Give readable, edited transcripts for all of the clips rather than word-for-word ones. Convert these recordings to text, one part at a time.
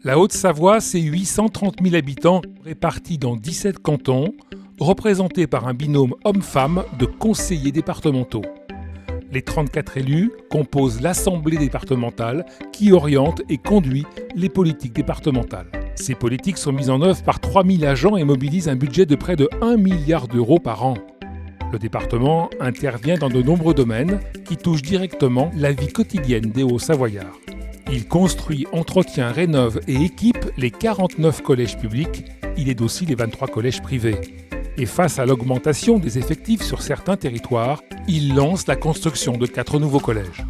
La Haute-Savoie, c'est 830 000 habitants répartis dans 17 cantons, représentés par un binôme homme-femme de conseillers départementaux. Les 34 élus composent l'Assemblée départementale qui oriente et conduit les politiques départementales. Ces politiques sont mises en œuvre par 3000 agents et mobilisent un budget de près de 1 milliard d'euros par an. Le département intervient dans de nombreux domaines qui touchent directement la vie quotidienne des Hauts-Savoyards. Il construit, entretient, rénove et équipe les 49 collèges publics. Il aide aussi les 23 collèges privés. Et face à l'augmentation des effectifs sur certains territoires, il lance la construction de 4 nouveaux collèges.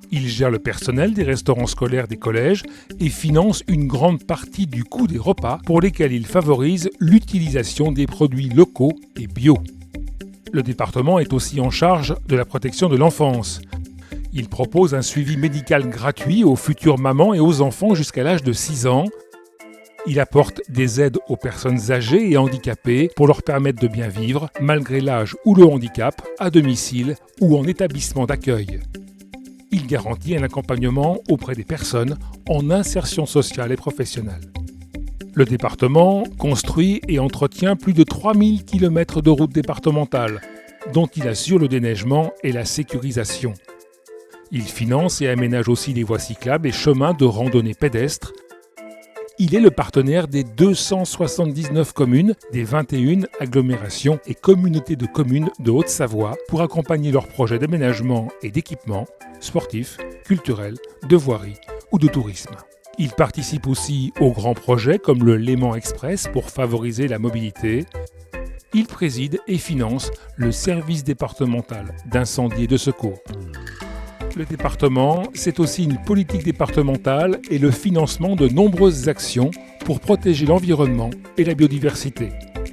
Il gère le personnel des restaurants scolaires des collèges et finance une grande partie du coût des repas pour lesquels il favorise l'utilisation des produits locaux et bio. Le département est aussi en charge de la protection de l'enfance. Il propose un suivi médical gratuit aux futures mamans et aux enfants jusqu'à l'âge de 6 ans. Il apporte des aides aux personnes âgées et handicapées pour leur permettre de bien vivre, malgré l'âge ou le handicap, à domicile ou en établissement d'accueil. Il garantit un accompagnement auprès des personnes en insertion sociale et professionnelle. Le département construit et entretient plus de 3000 km de routes départementales, dont il assure le déneigement et la sécurisation. Il finance et aménage aussi les voies cyclables et chemins de randonnée pédestre. Il est le partenaire des 279 communes, des 21 agglomérations et communautés de communes de Haute-Savoie pour accompagner leurs projets d'aménagement et d'équipement sportifs, culturels, de voirie ou de tourisme. Il participe aussi aux grands projets comme le Léman Express pour favoriser la mobilité. Il préside et finance le service départemental d'incendie et de secours. Le département, c'est aussi une politique départementale et le financement de nombreuses actions pour protéger l'environnement et la biodiversité.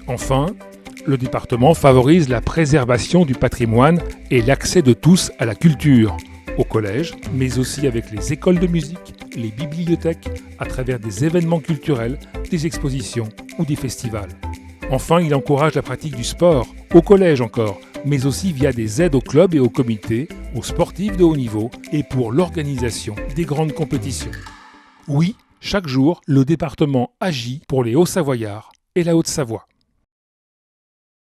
Enfin, le département favorise la préservation du patrimoine et l'accès de tous à la culture, au collège, mais aussi avec les écoles de musique, les bibliothèques, à travers des événements culturels, des expositions ou des festivals. Enfin, il encourage la pratique du sport, au collège encore, mais aussi via des aides aux clubs et aux comités, aux sportifs de haut niveau et pour l'organisation des grandes compétitions. Oui, chaque jour, le département agit pour les Hauts-Savoyards et la Haute-Savoie.